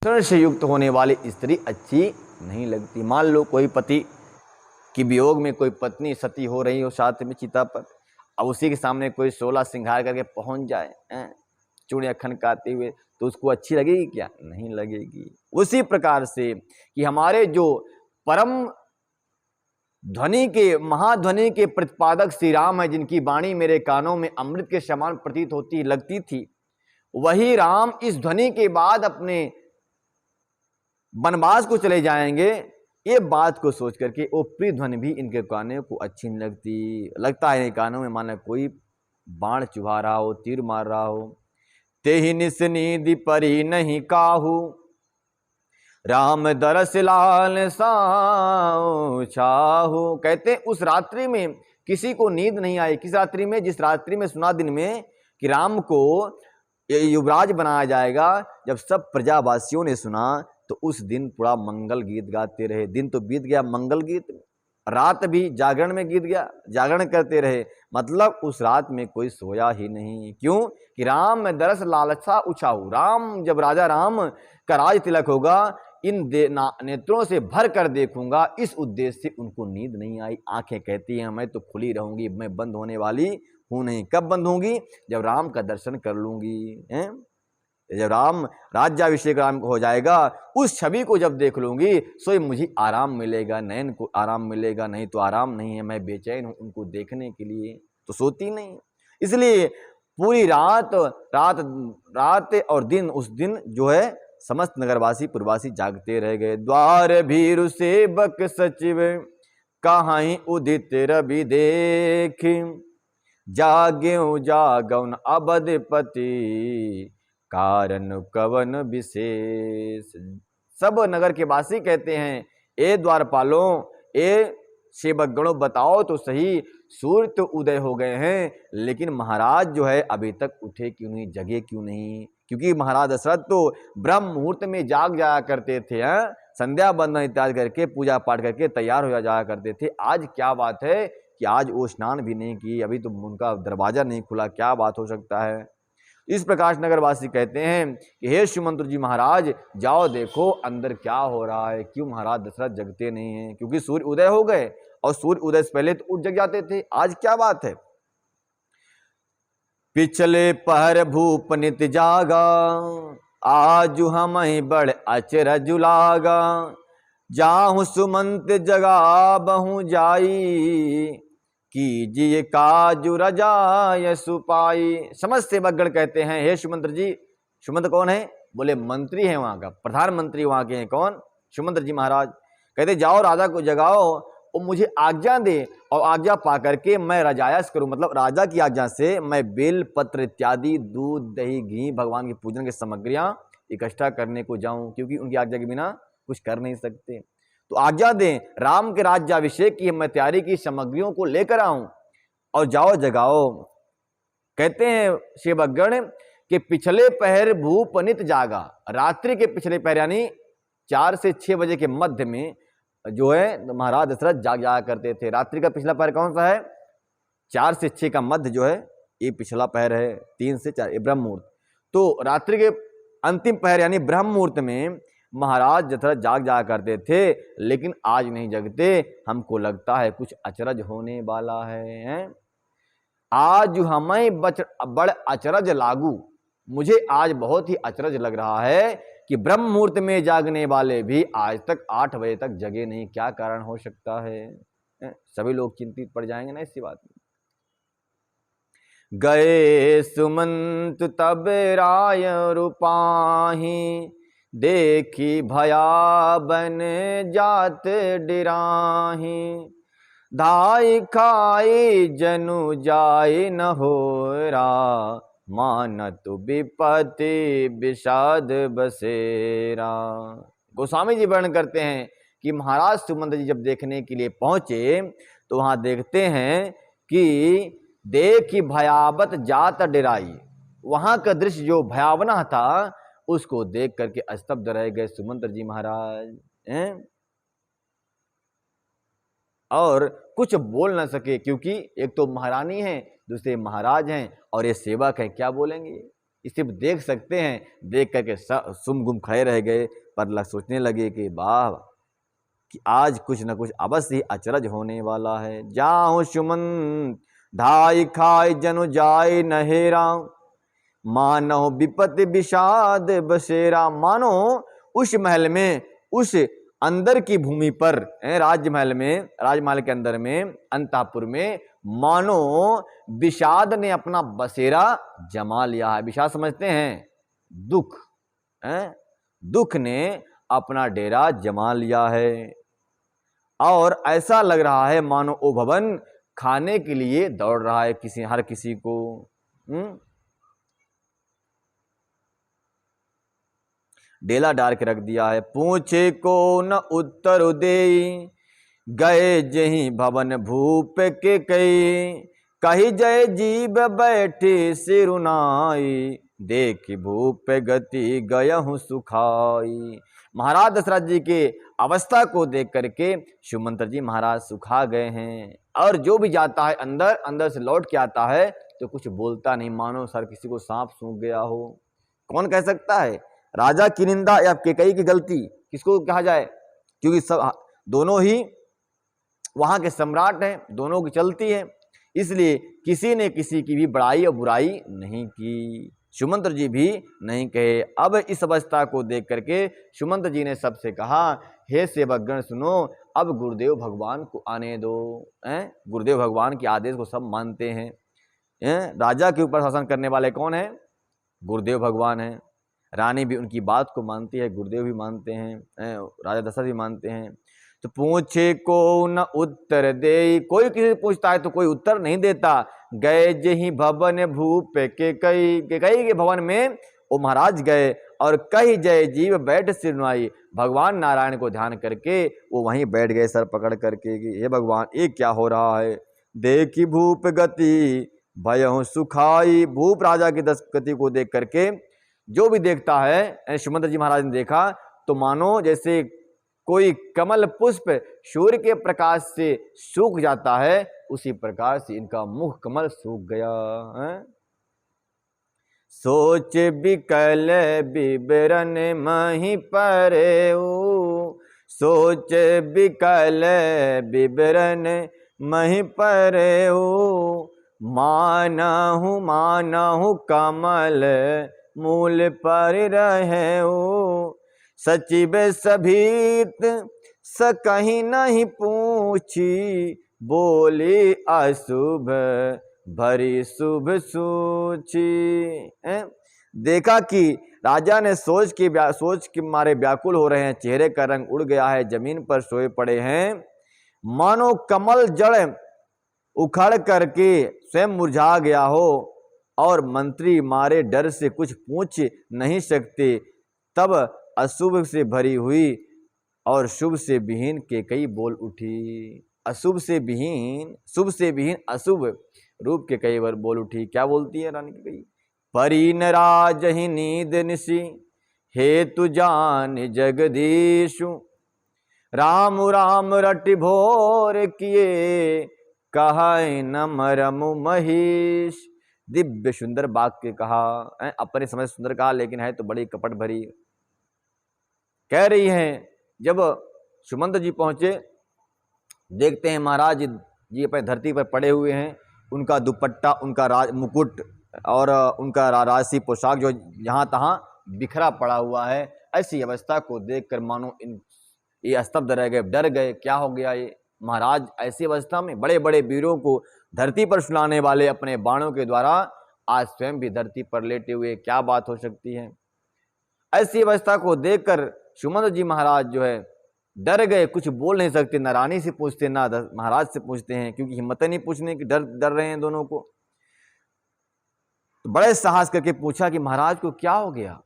से युक्त होने वाली स्त्री अच्छी नहीं लगती। मान लो कोई पति की वियोग में कोई पत्नी सती हो रही हो साथ में चिता पर, अब उसी के सामने कोई 16 श्रृंगार करके पहुंच जाए चूड़ियां खनकाते हुए, तो उसको अच्छी लगेगी क्या? नहीं लगेगी। उसी प्रकार से कि हमारे जो परम ध्वनि के महाध्वनि के प्रतिपादक श्री राम है, जिनकी वाणी मेरे कानों में अमृत के समान प्रतीत होती लगती थी, वही राम इस ध्वनि के बाद अपने वनवास को चले जाएंगे। ये बात को सोच करके वो प्रिय ध्वनि भी इनके कानों को अच्छी नहीं लगती। लगता है इनके कानों में मानो कोई बाण चुभा रहा हो, तीर मार रहा हो। तेहि निस नींद परी नहीं काहू, राम दरस लाल साऊ छाहू। कहते उस रात्रि में किसी को नींद नहीं आई। किस रात्रि में? जिस रात्रि में सुना दिन में कि राम को युवराज बनाया जाएगा। जब सब प्रजावासियों ने सुना तो उस दिन पूरा मंगल गीत गाते रहे। दिन तो बीत गया मंगल गीत, रात भी जागरण में गीत गया, जागरण करते रहे। मतलब उस रात में कोई सोया ही नहीं। क्यों? कि राम में दरस लालसा उछाऊ। राम, जब राजा राम का राज तिलक होगा, इन नेत्रों से भर कर देखूंगा, इस उद्देश्य से उनको नींद नहीं आई। आंखें कहती हैं मैं तो खुली रहूंगी, मैं बंद होने वाली हूं नहीं। कब बंद होंगी? जब राम का दर्शन कर लूंगी। जब राम राज्याभिषेक राम हो जाएगा, उस छवि को जब देख लूंगी, सो मुझे आराम मिलेगा, नयन को आराम मिलेगा। नहीं तो आराम नहीं है, मैं बेचैन हूं उनको देखने के लिए, तो सोती नहीं। इसलिए पूरी रात और दिन, उस दिन जो है समस्त नगरवासी पुरवासी जागते रह गए। द्वार भीरु सेवक सचिव कहाई उदित रवि देख, जाग्यो जागौन अबधपति कारण कवन विशेष। सब नगर के वासी कहते हैं, ए द्वारपालों, ए सेवकगणों, बताओ तो सही, सूर्य तो उदय हो गए हैं, लेकिन महाराज जो है अभी तक उठे क्यों नहीं, जगे क्यों नहीं? क्योंकि महाराज दशरथ तो ब्रह्म मुहूर्त में जाग जाया करते थे, संध्या बंदन इत्यादि करके पूजा पाठ करके तैयार हो जाया करते थे। आज क्या बात है कि आज वो स्नान भी नहीं की, अभी तो उनका दरवाजा नहीं खुला, क्या बात हो सकता है? इस प्रकाश नगरवासी कहते हैं कि हे सुमंत्र जी महाराज, जाओ देखो अंदर क्या हो रहा है, क्यों महाराज दशरथ जगते नहीं हैं? क्योंकि सूर्य उदय हो गए, और सूर्य उदय से पहले तो उठ जग जाते थे। आज क्या बात है? पिछले पहर भूप नित जागा, आज हम बड़ अचरज लागा, जाहु सुमंत जगा बहु जाई, कीजिए काजु रजाय सुपाई। समस्त सेवकगण कहते हैं, हे सुमंत्र जी। सुमंत्र कौन है? बोले मंत्री है वहां का, प्रधानमंत्री वहां के हैं। कौन? सुमंत्र जी महाराज। कहते जाओ राजा को जगाओ और मुझे आज्ञा दे, और आज्ञा पा करके मैं रजायस करूं, मतलब राजा की आज्ञा से मैं बेल पत्र इत्यादि, दूध दही घी, भगवान की पूजन की सामग्रियां इकट्ठा करने को जाऊं, क्योंकि उनकी आज्ञा के बिना कुछ कर नहीं सकते। तो आज्ञा दें, राम के राज्याभिषेक की मैं तैयारी की सामग्रियों को लेकर आऊं, और जाओ जगाओ। कहते हैं सेवकगण कि पिछले पहर भूप नित जागा, रात्रि के पिछले पहर यानी 4 से 6 बजे के मध्य में जो है महाराज दशरथ जाया करते थे। रात्रि का पिछला पहर कौन सा है? 4 से 6 का मध्य जो है ये पिछला पहर है। 3 से 4 ये ब्रह्म मुहूर्त। तो रात्रि के अंतिम पहर यानी ब्रह्म मुहूर्त में महाराज दशरथ जाया करते थे, लेकिन आज नहीं जगते। हमको लगता है कुछ अचरज होने वाला है। आज हमें बड़ अचरज लागू, मुझे आज बहुत ही अचरज लग रहा है कि ब्रह्म मुहूर्त में जागने वाले भी आज तक 8 बजे तक जगे नहीं। क्या कारण हो सकता है? सभी लोग चिंतित पड़ जाएंगे ना इसी बात में। गए सुमंत तब राय रूपाही, देखी भयाबन जात डिराही, धाई खाई जनु जाय न होरा, मानत विपत्ति विषाद बसेरा। गोस्वामी जी वर्णन करते हैं कि महाराज सुमंत्र जी जब देखने के लिए पहुंचे तो वहां देखते हैं कि देखी भयावत जात डिराई। वहां का दृश्य जो भयावना था उसको देख करके स्तब्ध रह गए सुमंत्र जी महाराज, और कुछ बोल ना सके, क्योंकि एक तो महारानी है, दूसरे महाराज हैं, और ये सेवक है, क्या बोलेंगे? सिर्फ देख सकते हैं, देख करके सुम गुम खड़े रह गए, पर सोचने लगे कि वाह कि आज कुछ न कुछ अवश्य ही अचरज होने वाला है। जाऊं सुमन ढाई खाए जनु जाय नहेरा, मानो विपत्ति विषाद बसेरा। मानो उस महल में, उस अंदर की भूमि पर, राजमहल में, राजमहल के अंदर में, अंतःपुर में, मानो विषाद ने अपना बसेरा जमा लिया है। विषाद समझते हैं? दुख। दुख ने अपना डेरा जमा लिया है और ऐसा लग रहा है मानो वो भवन खाने के लिए दौड़ रहा है हर किसी को। डेला डाल के रख दिया है। पूछे को न उत्तर दे, गए जही भवन भूप के कई, कही जय जीव बैठे सिरुनाई, देख भूप गति गयहु सुखाई। महाराज दशरथ जी के अवस्था को देख करके सुमंत्र जी महाराज सुखा गए हैं, और जो भी जाता है अंदर, अंदर से लौट के आता है तो कुछ बोलता नहीं, मानो सर किसी को सांप सूंघ गया हो। कौन कह सकता है? राजा की निंदा या कैकेयी की गलती किसको कहा जाए? क्योंकि सब दोनों ही वहां के सम्राट हैं, दोनों की चलती है, इसलिए किसी ने किसी की भी बड़ाई और बुराई नहीं की। सुमंत्र जी भी नहीं कहे। अब इस अवस्था को देख करके सुमंत्र जी ने सबसे कहा, हे सेवकगण सुनो, अब गुरुदेव भगवान को आने दो। गुरुदेव भगवान के आदेश को सब मानते हैं। राजा के ऊपर शासन करने वाले कौन है? गुरुदेव भगवान है। रानी भी उनकी बात को मानती है, गुरुदेव भी मानते हैं, राजा दशरथ भी मानते हैं। तो पूछे को न उत्तर दे, कोई किसी पूछता है तो कोई उत्तर नहीं देता। गए जही भवन भूप के कई के भवन में वो महाराज गए और कही जय जीव बैठ सिरनुआई, भगवान नारायण को ध्यान करके वो वहीं बैठ गए सर पकड़ करके कि हे भगवान ये क्या हो रहा है। देखी भूप गति भयहु सुखाई, भूप राजा की गति को देख करके जो भी देखता है, सुमंत्र जी महाराज ने देखा तो मानो जैसे कोई कमल पुष्प सूर्य के प्रकाश से सूख जाता है, उसी प्रकार से इनका मुख कमल सूख गया है। सोच बिकल बिबरन मही परेऊ, सोच बिकल बिबरन मही परेऊ, मानहु कमल मूल पर रहेऊ, सचिव सभीत स कहीं नहीं पूछी, बोली अशुभ भरी शुभ सूची। देखा कि राजा ने सोच के मारे व्याकुल हो रहे हैं, चेहरे का रंग उड़ गया है, जमीन पर सोए पड़े हैं, मानो कमल जड़ उखड़ करके स्वयं मुरझा गया हो, और मंत्री मारे डर से कुछ पूछ नहीं सकते। तब अशुभ से भरी हुई और शुभ से विहीन कैकेयी बोल उठी। अशुभ से विहीन, शुभ से विहीन अशुभ रूप कैकेयी बोल उठी। क्या बोलती है रानी कैकेयी? परीन राज ही नींद निसी, हेतु जान जगदीशु, राम राम रटि भोर किए, कहे न मरमु महीश। दिव्य सुंदर वाक्य कहा, अपने समय सुंदर कहा, लेकिन है तो बड़ी कपट भरी। कह रही हैं, जब सुमंत्र जी पहुंचे, देखते हैं महाराज जी अपने धरती पर पड़े हुए हैं, उनका दुपट्टा, उनका राज मुकुट और उनका राजसी पोशाक जो यहाँ तहाँ बिखरा पड़ा हुआ है। ऐसी अवस्था को देखकर मानो ये स्तब्ध रह गए, डर गए, क्या हो गया ये महाराज? ऐसी अवस्था में बड़े बड़े वीरों को धरती पर सुलाने वाले अपने बाणों के द्वारा आज स्वयं भी धरती पर लेटे हुए, क्या बात हो सकती है? ऐसी अवस्था को देखकर सुमंत्र जी महाराज जो है डर गए, कुछ बोल नहीं सकते, न रानी से पूछते ना महाराज से पूछते हैं, क्योंकि हिम्मत नहीं पूछने की, डर रहे हैं दोनों को। तो बड़े साहस करके पूछा कि महाराज को क्या हो गया?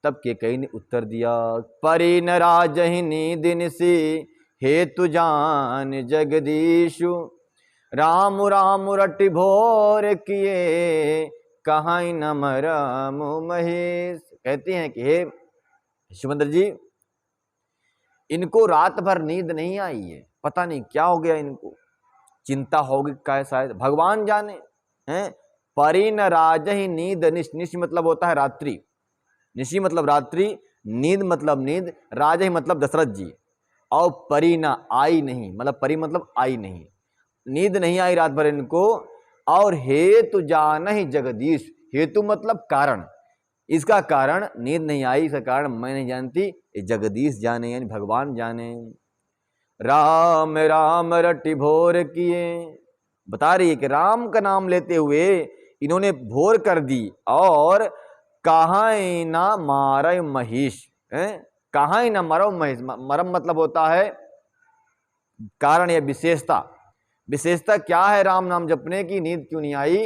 तब कैकेयी ने उत्तर दिया, परीन राज ही नींद निसी, हेतु जान जगदीशु, राम राम रटि भोर किए, कहीं न मरमु महेश। कहते हैं कि हे सुमंत्र जी, इनको रात भर नींद नहीं आई है, पता नहीं क्या हो गया इनको, चिंता होगी क्या शायद, भगवान जाने हैं। परिन राजहि नींद निश, निश मतलब होता है रात्रि, निशी मतलब रात्रि, नींद मतलब नींद, राजहि मतलब दशरथ जी, और परिना आई नहीं, मतलब परी मतलब आई नहीं, नींद नहीं आई रात भर इनको। और हेतु जानहि जगदीश, हेतु मतलब कारण, इसका कारण नींद नहीं आई, इसका कारण मैं नहीं जानती, ये जगदीश जाने यानी भगवान जाने। राम राम रटि भोर किए, बता रही है कि राम का नाम लेते हुए इन्होंने भोर कर दी। और कहाँ ना मारे महिष, कहाँ ना मरो महिष, मरम मतलब होता है कारण या विशेषता। विशेषता क्या है राम नाम जपने की, नींद क्यों नहीं आई?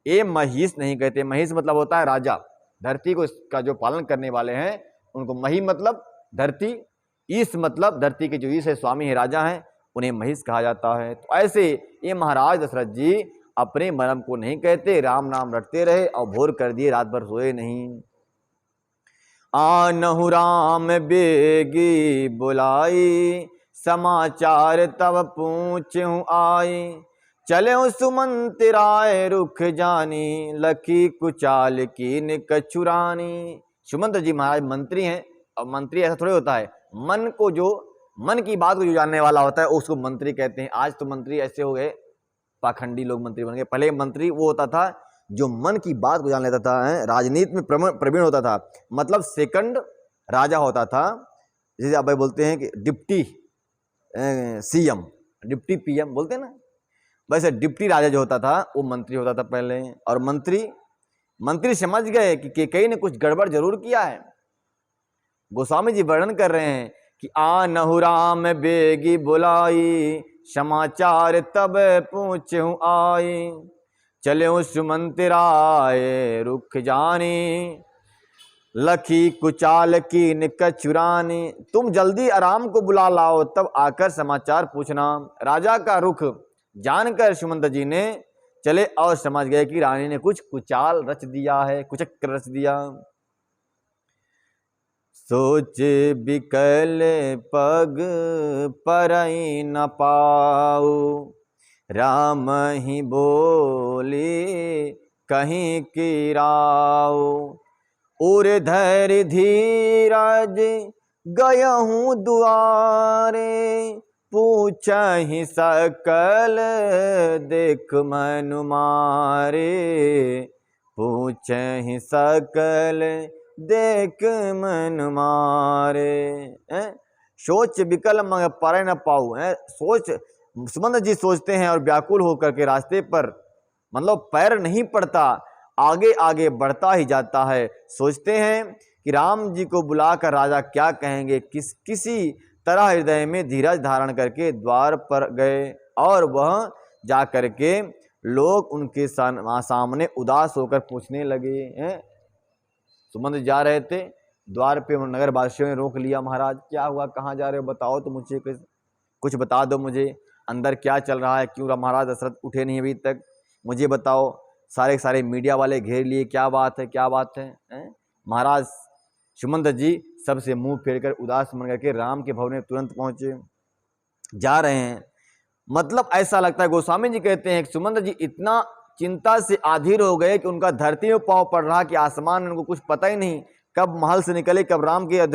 ये महिष नहीं कहते, महिष मतलब होता है राजा, धरती को इसका जो पालन करने वाले हैं उनको मही मतलब धरती, ईश मतलब धरती के जो ईश है, स्वामी है, राजा हैं, उन्हें महिष कहा जाता है। तो ऐसे ये महाराज दशरथ जी अपने मरम को नहीं कहते, राम नाम रटते रहे और भोर कर दिए, रात भर सोए नहीं। आनहु राम बेगी बुलाई, समाचार तब पूछूं आई, चले सुमंत राय रुख जानी, लखी कुचाल की कछुरानी। सुमंत जी महाराज मंत्री हैं, और मंत्री ऐसा थोड़ी होता है, मन को जो मन की बात को जो जानने वाला होता है उसको मंत्री कहते हैं। आज तो मंत्री ऐसे हो गए, पाखंडी लोग मंत्री बन गए। पहले मंत्री वो होता था जो मन की बात को जान लेता था, राजनीति में प्रवीण होता था, मतलब सेकंड राजा होता था। जैसे आप भाई बोलते हैं कि डिप्टी सीएम, डिप्टी पीएम बोलते हैं ना, वैसे डिप्टी राजा जो होता था वो मंत्री होता था पहले। और मंत्री समझ गए कि केकई ने कुछ गड़बड़ जरूर किया है। गोस्वामी जी वर्णन कर रहे हैं कि आनहु राम बेगी बुलाई, समाचार तब पूछूं आई, चले सुमंत राय रुख जानी, लखी कुचाल की निकचुरानी। तुम जल्दी आराम को बुला लाओ, तब आकर समाचार पूछना। राजा का रुख जानकर सुमंत जी ने चले और समझ गए कि रानी ने कुछ कुचाल रच दिया है, कुचक्र रच दिया। सोच बिकल पग परई न पाऊ, राम ही बोली कहीं की राव, और धैर्य धीरज गयहूँ दुआरे, पूछहि सकल देख मनु मारे, पूछहि सकल देख मन मारे। सोच विकल मग पर न पाऊ, सोच सुमंत जी सोचते हैं और व्याकुल होकर के रास्ते पर मतलब पैर नहीं पड़ता, आगे आगे बढ़ता ही जाता है। सोचते हैं कि राम जी को बुलाकर राजा क्या कहेंगे, किसी तरह हृदय में धीरज धारण करके द्वार पर गए, और वह जा करके लोग उनके सामने उदास होकर पूछने लगे। सुमंत जा रहे थे, द्वार पे नगर वासियों ने रोक लिया, महाराज क्या हुआ, कहाँ जा रहे हो, बताओ तो मुझे, कुछ बता दो मुझे, अंदर क्या चल रहा है, क्यों महाराज दशरथ उठे नहीं अभी तक, मुझे बताओ। सारे मीडिया वाले घेर लिए, क्या बात है, क्या बात है, महाराज सुमंत जी सबसे मुंह फेरकर उदास मन करके राम के भवन में तुरंत पहुंचे, जा रहे हैं। मतलब ऐसा लगता है, गोस्वामी जी कहते हैं कि सुमंत जी इतना चिंता से आधीर हो गए कि उनका धरती में पांव पड़ रहा कि आसमान में उनको कुछ पता ही नहीं, कब महल से निकले, कब राम के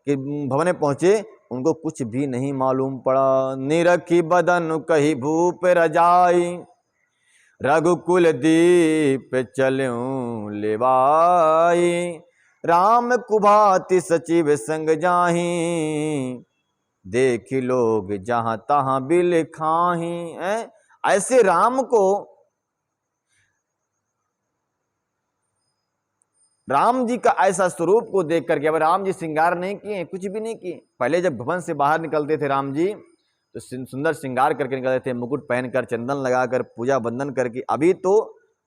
भवन में पहुंचे, उनको कुछ भी नहीं मालूम पड़ा। निरखी बदन कही भूप रजाई, रघुकुल दीप चल्यूं लेवाई, राम कुभाति सचिव संग जाही, देख लोग जहां तहां बिल खाही। ऐसे राम को, राम जी का ऐसा स्वरूप को देख करके, अब राम जी श्रृंगार नहीं किए, कुछ भी नहीं किए। पहले जब भवन से बाहर निकलते थे राम जी तो सुंदर श्रृंगार करके निकलते थे, मुकुट पहनकर, चंदन लगाकर, पूजा बंदन करके। अभी तो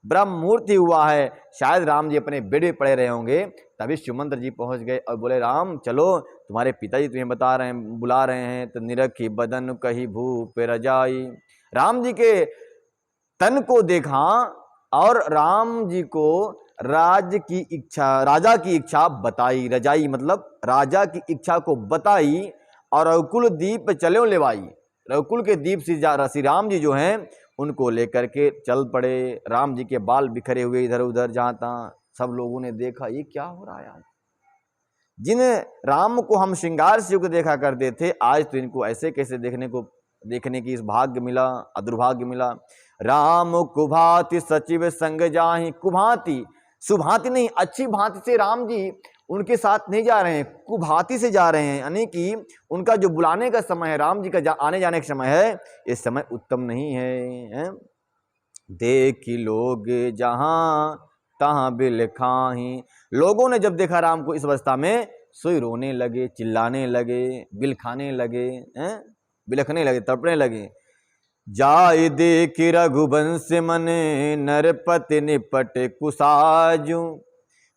ब्रह्म मुहूर्त ही हुआ है, शायद राम जी अपने बेड में पड़े रहे होंगे, तभी सुमंत जी पहुंच गए और बोले राम चलो, तुम्हारे पिताजी तुम्हें बता रहे हैं, बुला रहे हैं। तो निरखी बदन कही भूप रजाई, राम जी के तन को देखा और राम जी को राजा की इच्छा बताई, रजाई मतलब राजा की इच्छा को बताई, और रघुकुल दीप चल्यों लेवाई, रघुकुल के दीप श्री राम जी जो हैं उनको लेकर के चल पड़े। राम जी के बाल बिखरे हुए इधर उधर जहाँ तहाँ, सब लोगों ने देखा ये क्या हो रहा है आज, जिन राम को हम श्रृंगार से युक्त देखा करते थे, आज तो इनको ऐसे कैसे देखने की इस भाग्य मिला, अदुर्भाग्य मिला। राम कुभांति सचिव संग जाहि, कुभांति सुभांति नहीं, अच्छी भांति से राम जी उनके साथ नहीं जा रहे हैं, कुभांति से जा रहे हैं, यानी कि उनका जो बुलाने का समय है, राम जी का आने जाने का समय है, इस समय उत्तम नहीं है। देखी लोग जहां तहां बिल खाही, लोगों ने जब देखा राम को इस अवस्था में, सोई रोने लगे, चिल्लाने लगे, बिल खाने लगे, बिलखने लगे, तड़पने लगे। जाय देख रघुवंश मने नरपति निपट कुसाजू,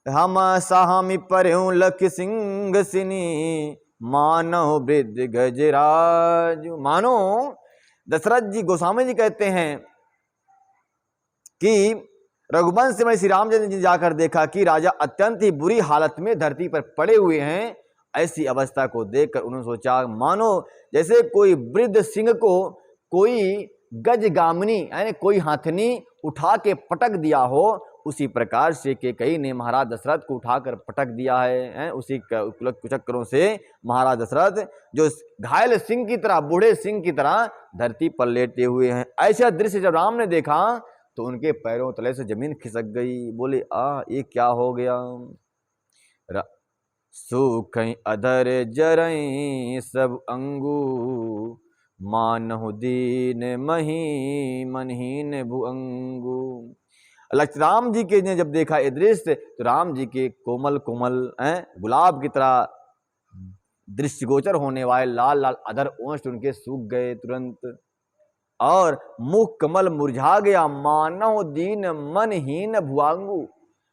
हम साहमी परहूं लख सिंह सिनी, मानो वृद्ध गजराजू। मानो दशरथ जी, गोस्वामी जी कहते हैं कि रघुवंश में श्री रामचंद्र जी जाकर देखा कि राजा अत्यंत ही बुरी हालत में धरती पर पड़े हुए हैं। ऐसी अवस्था को देखकर उन्होंने सोचा, मानो जैसे कोई वृद्ध सिंह को कोई गजगामिनी यानी कोई हाथनी उठा के पटक दिया हो, उसी प्रकार से कैकेयी ने महाराज दशरथ को उठाकर पटक दिया है। उसी कुचक्करों से महाराज दशरथ जो घायल सिंह की तरह, बूढ़े सिंह की तरह धरती पर लेटे हुए हैं। ऐसा दृश्य जब राम ने देखा तो उनके पैरों तले से जमीन खिसक गई। बोले ये क्या हो गया। सुख अधर जरई सब अंगू, मानहु दीन मही मनहीन भुअंगू। राम जी के ने जब देखा ये दृश्य तो राम जी के कोमल कोमल गुलाब की तरह दृष्टिगोचर होने वाले लाल लाल अधर ओंठ उनके सूख गए तुरंत, और मुख कमल मुरझा गया। मानो दीन मनहीन भुआंगू,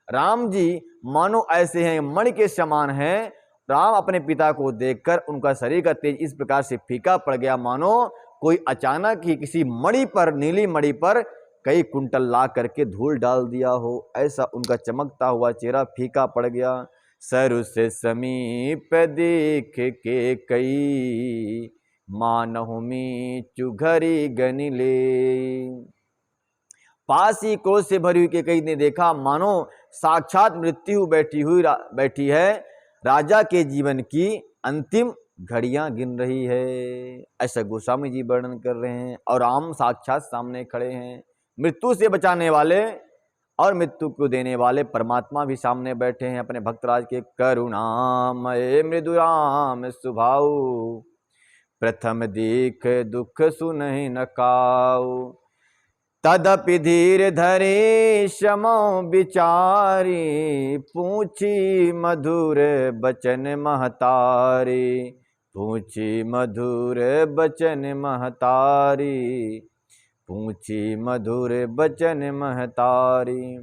राम जी मानो ऐसे हैं मणि के समान हैं। राम अपने पिता को देखकर उनका शरीर का तेज इस प्रकार से फीका पड़ गया, मानो कोई अचानक ही किसी मणि पर, नीली मणि पर कई कुंटल ला करके धूल डाल दिया हो। ऐसा उनका चमकता हुआ चेहरा फीका पड़ गया। सरु से समीप देख के कई, मानहुमी चुघरी गनिले। पास ही क्रोध से भरी हुई कैकेयी ने देखा मानो साक्षात मृत्यु बैठी है, राजा के जीवन की अंतिम घड़ियां गिन रही है। ऐसा गोस्वामी जी वर्णन कर रहे हैं। और राम साक्षात सामने खड़े हैं, मृत्यु से बचाने वाले और मृत्यु को देने वाले परमात्मा भी सामने बैठे हैं अपने भक्तराज के। करुणामय मृदुराम स्वभाव, प्रथम देख दुख सुनहि न काऊ। तदपि धीर धरे समो विचारी, पूछी मधुर बचन महतारी, पूछी मधुर बचन महतारी, पूछी मधुर बचन महतारी।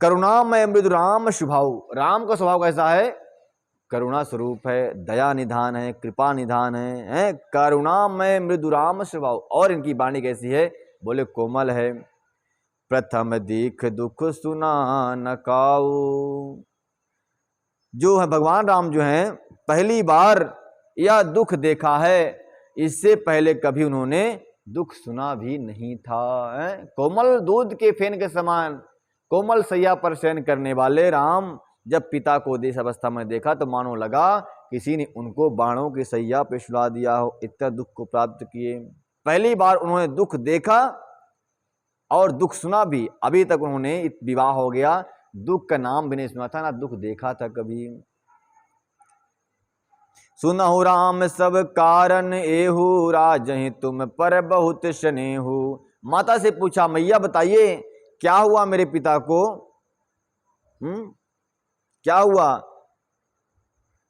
करुणामय मृदुराम स्वभाव, राम का स्वभाव कैसा है? करुणा स्वरूप है, दया निधान है, कृपा निधान है, करुणामय मृदुराम स्वभाव। और इनकी वाणी कैसी है? बोले कोमल है। प्रथम दीख दुख सुना न काऊ, जो है भगवान राम जो हैं पहली बार यह दुख देखा है, इससे पहले कभी उन्होंने दुख सुना भी नहीं था। कोमल दूध के फेन के समान कोमल सैया पर शयन करने वाले राम जब पिता को देश अवस्था में देखा तो मानो लगा किसी ने उनको बाणों की सैया पे सुला दिया हो, इतना दुख को प्राप्त किए। पहली बार उन्होंने दुख देखा और दुख सुना भी। अभी तक उन्होंने विवाह हो गया, दुख का नाम भी नहीं सुना था, ना दुख देखा था कभी। सुनहु राम सब कारण एहू, राजहि तुम पर बहुत स्नेहु। माता से पूछा, मैया बताइए क्या हुआ मेरे पिता को? क्या हुआ?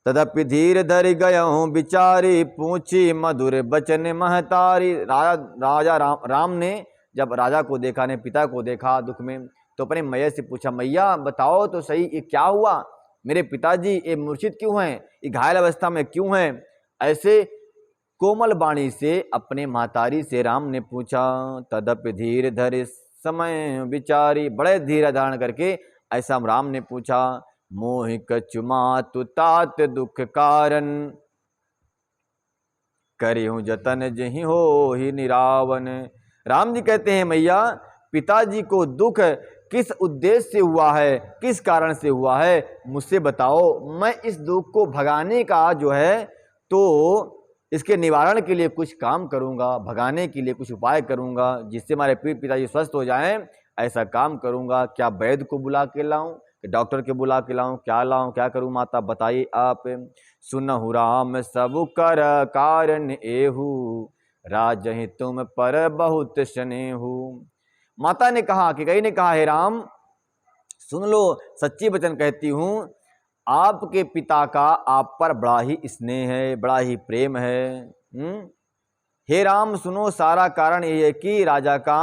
तदपि धीर धरि गयहूं विचारी, पूछी मधुर बचन महतारी। राजा राम ने जब राजा को देखा, ने पिता को देखा दुख में, तो अपने मैया से पूछा, मैया बताओ तो सही ये क्या हुआ? मेरे पिताजी ये मूर्छित क्यों हैं? ये घायल अवस्था में क्यों हैं? ऐसे कोमल वाणी से अपने महतारी से राम ने पूछा। तदपि धीर धरि समय विचारी, बड़े धीर धारण करके ऐसा राम ने पूछा। मोहि कछु मातु तात दुख कारण, करिहूं जतन जहि हो ही निरावन। राम जी कहते हैं मैया पिताजी को दुख किस उद्देश्य से हुआ है, किस कारण से हुआ है, मुझसे बताओ। मैं इस दुख को भगाने का जो है तो इसके निवारण के लिए कुछ काम करूंगा, भगाने के लिए कुछ उपाय करूंगा, जिससे हमारे पिताजी स्वस्थ हो जाएं, ऐसा काम करूंगा। क्या वैद्य को बुला के लाऊं, डॉक्टर के बुला के लाऊं, क्या लाऊं, क्या करूं माता बताइए आप। सुनहु राम सब कर कारण एहू, राजहि तुम पर बहुत स्नेहु। माता ने कहा कि कहीं ने कहा हे राम सुन लो, सच्ची वचन कहती हूं, आपके पिता का आप पर बड़ा ही स्नेह है, बड़ा ही प्रेम है। हे राम सुनो, सारा कारण ये है कि राजा का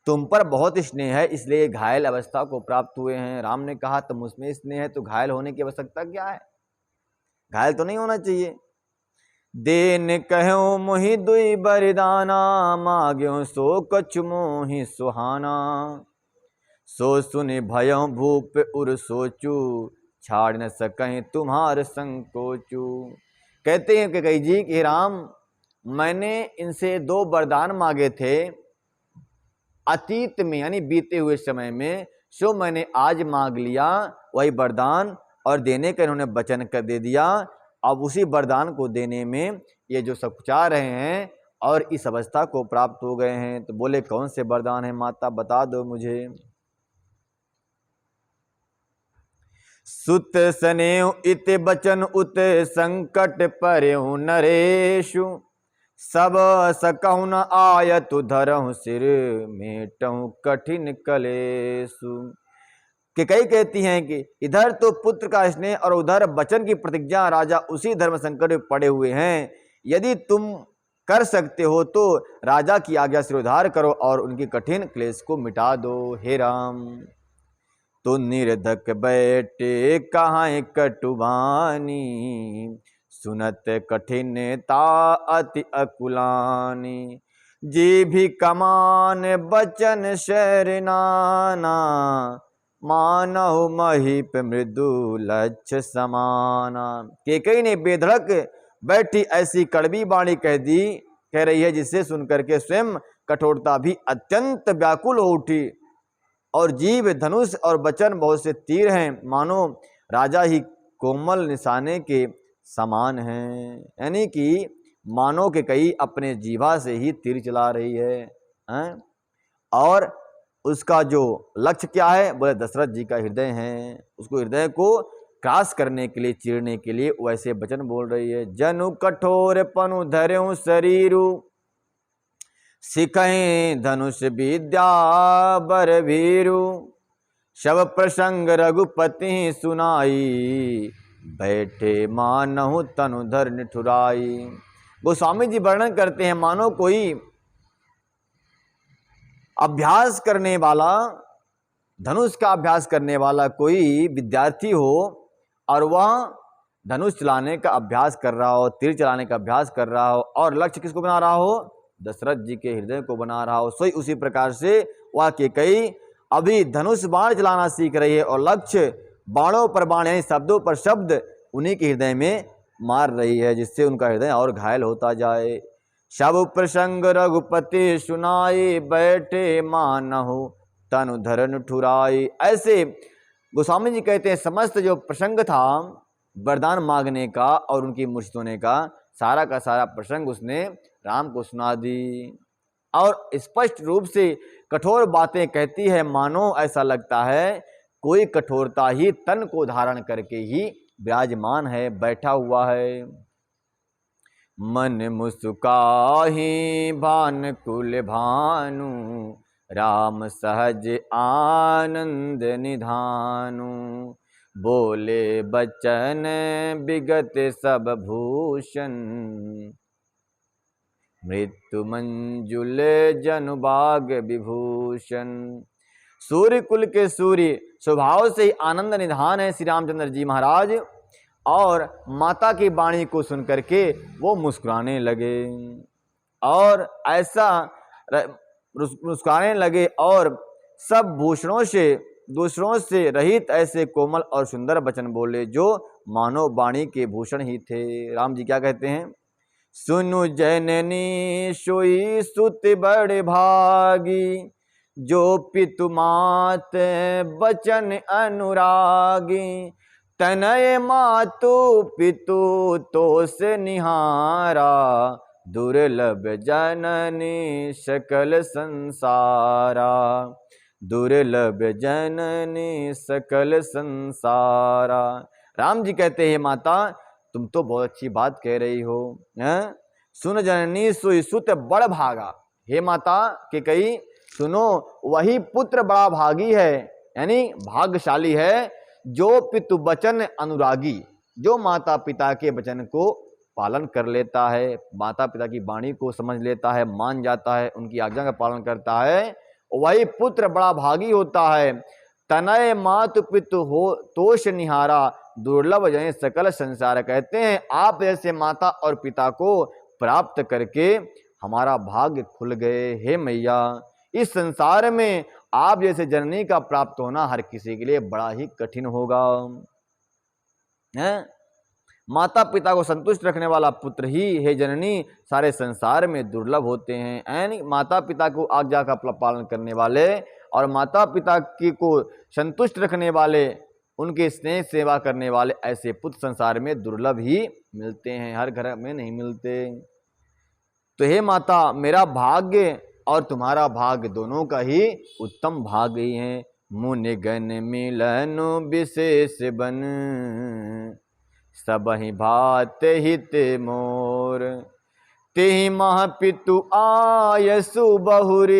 तुम पर बहुत स्नेह है, इसलिए घायल अवस्था को प्राप्त हुए हैं। राम ने कहा तुम उसमें स्नेह है तो घायल होने की आवश्यकता क्या है, घायल तो नहीं होना चाहिए। देन कहो मोहि दुई बरदाना, मांग्यो सो कछु मोहि सुहाना। सो सुनि भयो भूप उर सोचू, छाड़ न सकहीं तुम्हार संकोचू। कहते हैं कि कई जी कि राम मैंने इनसे 2 वरदान मांगे थे अतीत में, यानी बीते हुए समय में, सो मैंने आज मांग लिया वही वरदान, और देने का इन्होंने वचन कर दे दिया। अब उसी वरदान को देने में ये जो सब चाह रहे हैं और इस अवस्था को प्राप्त हो गए हैं। तो बोले कौन से वरदान है माता बता दो मुझे। सुत स्नेह इत बचन उत, संकट पर्यु नरेशु। सब सकहु न आयतु धरहु सिर, मेटहु कठिन कलेसु। कि कई कहती हैं कि इधर तो पुत्र का स्नेह और उधर वचन की प्रतिज्ञा, राजा उसी धर्म संकट में पड़े हुए हैं। यदि तुम कर सकते हो तो राजा की आज्ञा से उद्धार करो और उनकी कठिन क्लेश को मिटा दो हे राम। तो निर्धक बैठे कहाँ कटुबानी, सुनत कठिनता अति अकुलानी। जी भी कमान बचन शरनाना, मानहु महीप मृदु लक्ष्य समाना। केकई ने बेधड़क बैठी ऐसी कड़वी वाणी कह रही है, जिससे सुनकर के स्वयं कठोरता भी अत्यंत व्याकुल हो उठी। और जीव धनुष और बचन बहुत से तीर हैं, मानो राजा ही कोमल निशाने के समान हैं। यानी कि मानो के कई अपने जीवा से ही तीर चला रही है। और उसका जो लक्ष्य क्या है, बोले दशरथ जी का हृदय है। उसको हृदय को क्रॉस करने के लिए, चीरने के लिए वैसे वचन बोल रही है। जनु कठोर पनु धर्यु शरीरु, सिकहीं धनुष विद्या बर भीरु। शव प्रसंग रघुपति सुनाई, बैठे मानहु तनुधर निठुराई। गोस्वामी जी वर्णन करते हैं, मानो कोई अभ्यास करने वाला, धनुष का अभ्यास करने वाला कोई विद्यार्थी हो और वह धनुष चलाने का अभ्यास कर रहा हो, तीर चलाने का अभ्यास कर रहा हो, और लक्ष्य किसको बना रहा हो, दशरथ जी के हृदय को बना रहा हो। सोई उसी प्रकार से वह केकई अभी धनुष बाण चलाना सीख रही है और लक्ष्य बाणों पर बाण यानी शब्दों पर शब्द उन्हीं के हृदय में मार रही है, जिससे उनका हृदय और घायल होता जाए। शब प्रसंग रघुपति सुनाई, बैठे मानहु तनु धरन ठुराई। ऐसे गोस्वामी जी कहते हैं समस्त जो प्रसंग था वरदान मांगने का और उनकी मूर्छित होने का, सारा का सारा प्रसंग उसने राम को सुना दी। और स्पष्ट रूप से कठोर बातें कहती है, मानो ऐसा लगता है कोई कठोरता ही तन को धारण करके ही विराजमान है, बैठा हुआ है। मन मुस्काही भान कुल भानु, राम सहज आनंद निधानु। बोले बचन विगत सब भूषण, मृत्यु मंजुल जनु बाग विभूषण। सूर्य कुल के सूर्य स्वभाव से ही आनंद निधान है श्री रामचंद्र जी महाराज, और माता की वाणी को सुनकर के वो मुस्कुराने लगे और ऐसा मुस्कुराने लगे और सब भूषणों से दूसरों से रहित ऐसे कोमल और सुंदर वचन बोले जो मानव वाणी के भूषण ही थे। राम जी क्या कहते हैं, सुनु जननी सोई सुत बड़ भागी, जो पितु मात बचन अनुरागी। तनय मातु पितु तोष निहारा, दुर्लभ जननी सकल संसारा। दुर्लभ जननी सकल संसारा। राम जी कहते हैं माता तुम तो बहुत अच्छी बात कह रही हो, हैं? सुन जननी सोई सुत बड़ भागा। हे माता के कई सुनो, वही पुत्र बड़ा भागी है, यानी भाग्यशाली है, जो पितु वचन अनुरागी, जो माता पिता के वचन को पालन कर लेता है, माता पिता की वाणी को समझ लेता है, मान जाता है, उनकी आज्ञा का पालन करता है, वही पुत्र बड़ा भागी होता है। तनय मातु पितु हो तोष निहारा, दुर्लभ जन सकल संसार। कहते हैं आप जैसे माता और पिता को प्राप्त करके हमारा भाग्य खुल गए। हे मैया, इस संसार में आप जैसे जननी का प्राप्त होना हर किसी के लिए बड़ा ही कठिन होगा, हैं? माता पिता को संतुष्ट रखने वाला पुत्र ही हे जननी सारे संसार में दुर्लभ होते हैं। यानी माता पिता को आज्ञा का पालन करने वाले और माता पिता की को संतुष्ट रखने वाले, उनके स्नेह सेवा करने वाले ऐसे पुत्र संसार में दुर्लभ ही मिलते हैं, हर घर में नहीं मिलते। तो हे माता, मेरा भाग्य और तुम्हारा भाग्य दोनों का ही उत्तम भाग्य ही है। मुनि गण मिलन विशेष बन, सबहि भात हित मोर। तेहि मह पितु आयसु बहुरी,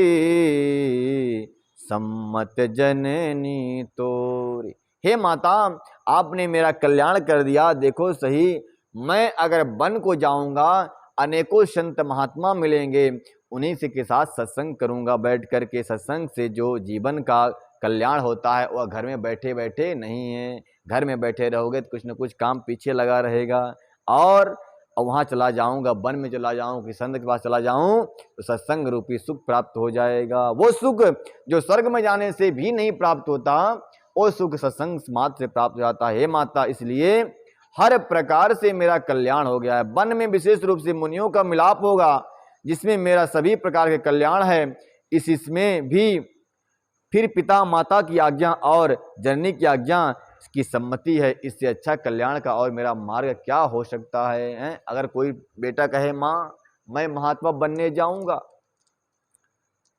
सम्मत जननी तोरी। हे माता, आपने मेरा कल्याण कर दिया। देखो सही, मैं अगर वन को जाऊंगा, अनेकों संत महात्मा मिलेंगे, उन्हीं से के साथ सत्संग करूंगा। बैठ करके सत्संग से जो जीवन का कल्याण होता है वह घर में बैठे बैठे नहीं है। घर में बैठे रहोगे तो कुछ न कुछ काम पीछे लगा रहेगा। और वहाँ चला जाऊंगा, वन में चला जाऊं, कि संत के पास चला जाऊं, तो सत्संग रूपी सुख प्राप्त हो जाएगा। वो सुख जो स्वर्ग में जाने से भी नहीं प्राप्त होता, वो सुख सत्संग मात्र से प्राप्त हो जाता है। हे माता, इसलिए हर प्रकार से मेरा कल्याण हो गया है। वन में विशेष रूप से मुनियों का मिलाप होगा, जिसमें मेरा सभी प्रकार के कल्याण है। इसमें भी फिर पिता माता की आज्ञा और जननी की आज्ञा की सम्मति है। इससे अच्छा कल्याण का और मेरा मार्ग क्या हो सकता है, हैं? अगर कोई बेटा कहे माँ मैं महात्मा बनने जाऊंगा,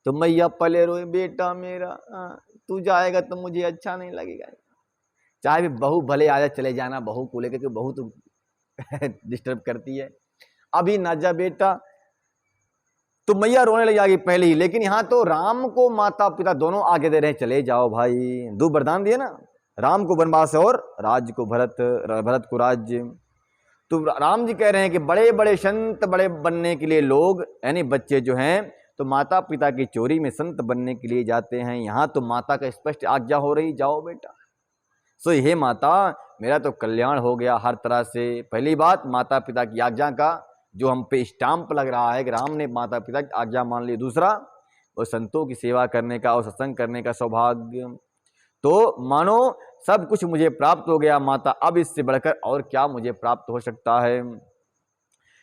तो मैया पले रोए, बेटा मेरा तू जाएगा तो मुझे अच्छा नहीं लगेगा। चाहे भी बहू भले आ जाए, चले जाना बहू को लेकर के, बहू तो डिस्टर्ब करती है। अभी ना जा बेटा, तो मैया रोने लग जाएगी पहले ही। लेकिन यहाँ तो राम को माता पिता दोनों आगे दे रहे हैं, चले जाओ भाई, दो वरदान दिए ना, राम को वनवास और राज्य को भरत को राज्य। तो राम जी कह रहे हैं कि बड़े बड़े संत बड़े बनने के लिए लोग, यानी बच्चे जो हैं, तो माता पिता की चोरी में संत बनने के लिए जाते हैं। यहाँ तो माता का स्पष्ट आज्ञा हो रही, जाओ बेटा। सो हे माता, मेरा तो कल्याण हो गया हर तरह से। पहली बात, माता पिता की आज्ञा का जो हम पे स्टाम्प लग रहा है कि राम ने माता पिता की आज्ञा मान ली। दूसरा, वो संतों की सेवा करने का और सत्संग करने का सौभाग्य। तो मानो सब कुछ मुझे प्राप्त हो गया माता, अब इससे बढ़कर और क्या मुझे प्राप्त हो सकता है।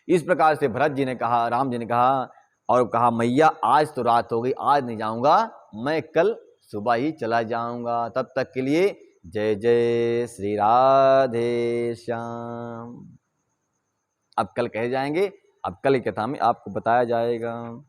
इस प्रकार से भरत जी ने कहा, राम जी ने कहा, और कहा मैया आज तो रात हो गई, आज नहीं जाऊंगा, मैं कल सुबह ही चला जाऊंगा। तब तक के लिए जय जय श्री राधे श्याम। अब कल कहे जाएंगे, अब कल की कथा में आपको बताया जाएगा।